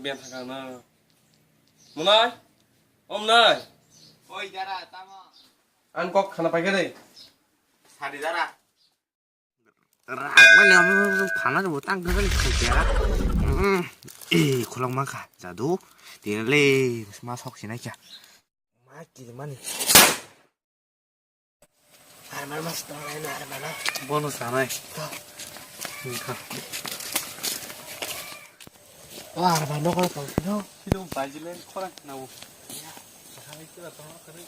biên thằng nào muốn nói hôm nay Ôi ra ra tao mà ăn có khăn phải cái gì sao đi ra ra ra cái này nó phản nó một tăng cái này kia ra 이 콜랑만 가자도 디레 스마 석신하자 맞지 많이 알말 맛있다 알말 bonus 사나이 그러니까 와 알말 너가 또 키도 바질렌 코랑 나오 사나이 끼라 또 그래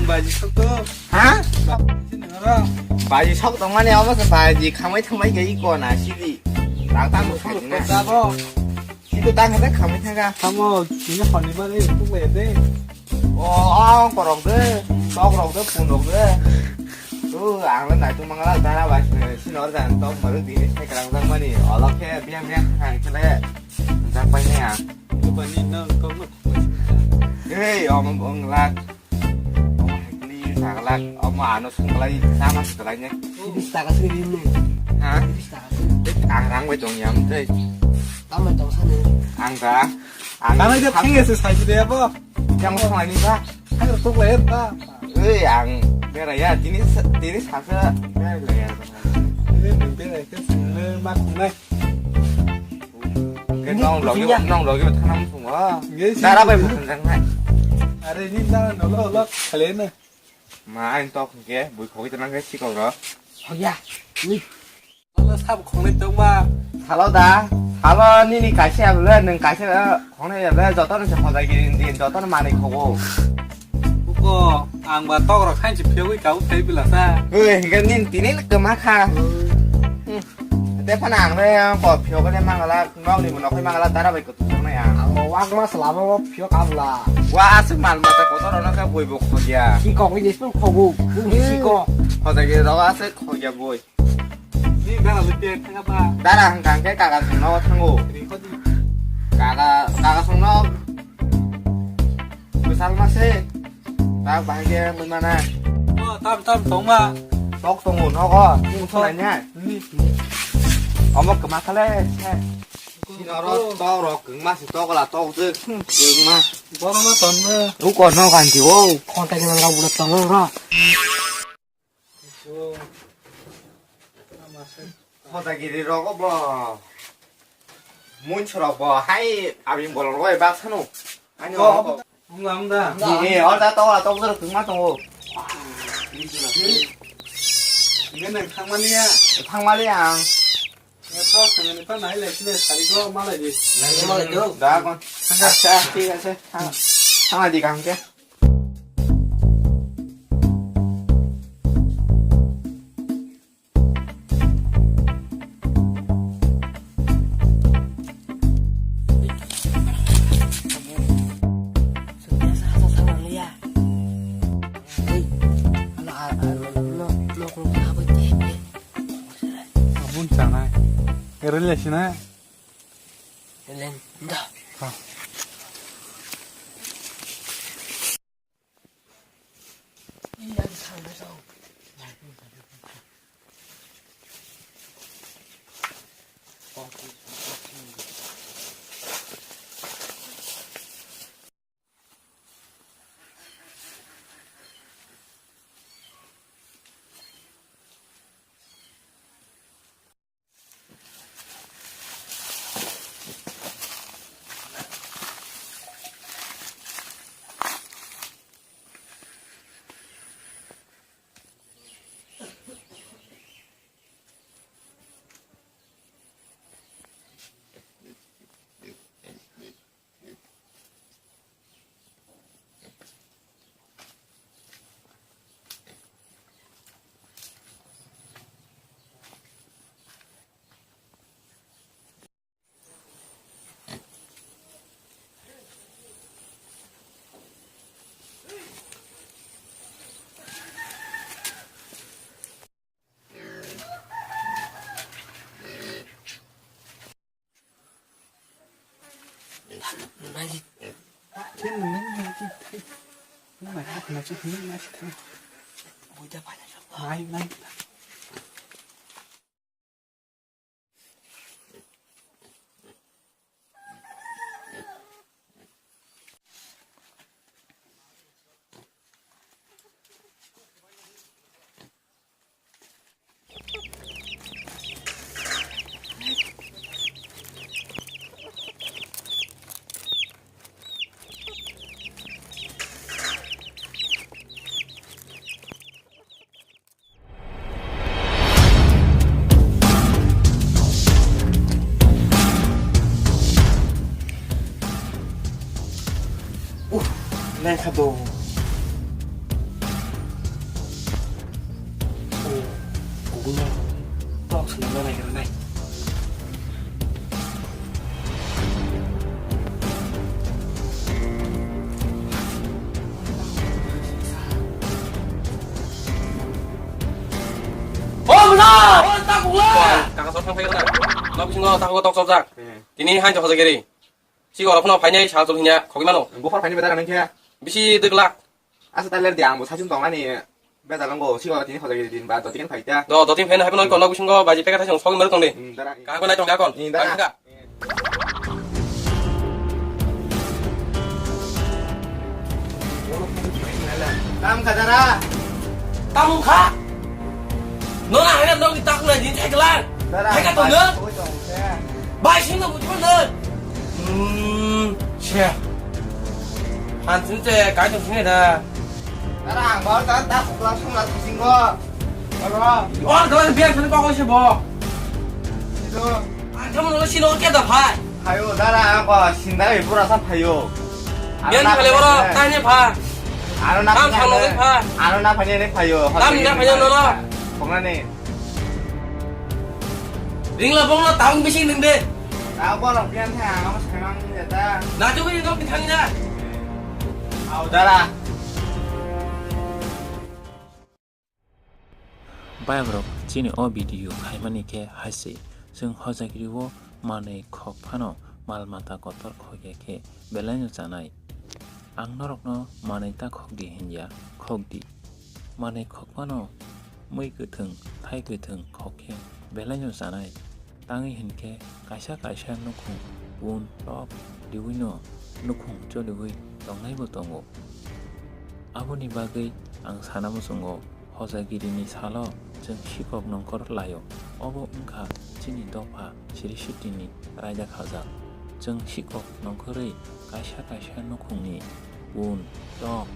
바지 섞어 hả nữa 바지 석 동안에 오면서 바지 가만히 탕만 게 있고 나 시디 나땅 못 하지나 đó 시도 땅 하다 가만히 타가 không chỉ hỏi đi bên đây cũng về đấy 어 거럭들 떡럭들 분럭들 그 앙은 나중 망가라 따라 봐 신어다 또 머리 뒤에 색깔랑 상관이 어떻게 비앙비앙 하는 그래 장 빠이냐 cái bên này nó có một 에이 어머 lạc sáng lạc mà nó xuống lại sao mà xuống lại nhé Bista ka sini ni. hả Bista ka sini. biết ăn răng với trồng nhầm thế Tama tong sana. ăn cả ăn 나는 이제 팽에서 살지 돼 봐. chẳng có phải đi ra 하늘 또 왜다? ơi ăn cái này à tí sao cái này là mình biết này cái sự mà cùng này. cái non rồi cái thằng năm xuống á Nghĩa ra đó bây một thằng răng này à đây nhìn ra nó lót khởi lên này. mà anh to không kia buổi khối tao năng cái xí cầu đó Hoya. Ni. nó sao không lên trong mà. 달러다 달러 니니 가시야 불러는 가시야 공내야 왜 저떠는 저 바닥이 저떠는 많이 크고 그거 안 봐. 떡으로 한 집 펴고 가고 테이블라사. cái nin tí nít cơ má kha để phản ảnh với có phiếu cái mang là ngon thì nó phải mang là ta đã bị cột trong này à Ang wag ma selama mo pio ka bla. qua sức mạnh mà ta có đó nó cái bùi bục hồi già Ki ko ni spun ko bu. Ki ko. hồi già đó sức hồi già bùi Đi ra là lực tiền thằng ba. đã là hàng cái cả nó thằng ngủ Thì có gì? cả xong nó cứ sao mà xe tao bán kia mình mà nè Tam tổng mà. tóc tông ngủ nó có nhưng thôi nhá Đi. 엄마 그만 할래 신어로 떠로 그만 떠고 라 떠고 그만 뭐나 던네. 누구 너 간지고 Kon ta ni nga bula tong ra. 호다기리라고 뭐 문처럼 뭐 하이 아빈 뭐라고 해 박사노 아니 거. 응감다. 예 얼다 떠라 떠고 그만 떠고 이거는 강만이야. 탕말이야 내가 그냥 또 나이 내신에 살이고 말아야지. 나건 자 뛰가세 탕아 네가 함께 Sentiasa sa sana liya. Hey. No ko ka ba te. 문자나. 이럴래시나? Len. Nda. Ni ang sana sa. Mày không phải là cho mình nghe thế. Ôi cha phải là sao? Này. Lên khá đồ. Cũng to sự nó này rồi này. Kakak sorang fail kan? Nabi singo tahu tok sobjak. Tini hain jauh segeri. Si orang pun apanya salah satunya. Kau gimana? 뭐 하러 다니면 다가는 게 Bisi deglak. 아스 달래 디앙 뭐 사진 동안이 배달한 거 시가 디니 거기 디니 바도 디겐 파 있다. Do tim fan hai pun nabi singo baji peka thasong sogi mer tong ni. 따라. Kakak naik tong kakon. 따라. 다음 가자라. Tao khá. Nó là hai năm đâu thì tao không là gì thay cái lan. Thay cái tuần nữa. Bài sinh là một chút nữa. Che. Han 진짜 cái trong này là. 나랑 뭘 딴다 고라 성나 주신 거. 알아. Ôi, cái biếng thằng con có bò. 이도 À, cho nó xin nó kia tập phải. 파요 나랑 거 신나가 일부러서 파요. Miễn phải lấy bò, tai nhé phà. 아로나 다음 장로는 파. 아로나 파니네 파요. 다음 이제 파냐 너너. 공란에 Riêng là bông nó tao không biết xin đừng đi. 나보러 그냥 해. 잘 먹는 데다. Là chú cái nó cái thằng nha. 아우 나라. 바이브로 진이 비디오 할머니께 할시ซึ่ง 허자기리고 만의 컵하노 말마다 것들 거기에 멜라뇨잖아요. 앙너럭너 만의 딱 거기 했냐 거기 만의 컵하노 의 그등 타이 그등 거기에 멜라뇨잖아요. 땅이 hin게 가샤 놓고 운럽 리위노 놓고 저 리위 덩나이고 덩고 아버니 바의 앙 사나무송고 허자기리니 살어 정 시겁 넌거를 라요 어버 응가 진이 도파 시리슈티니 라이자 가자 정 시겁 넌거를 가샤 놓고니 운럽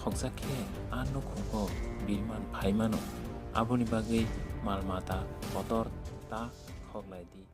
헉사케 안 놓고 빌만 바이마노 아버니 바의 말마다 버터 다 헉라이디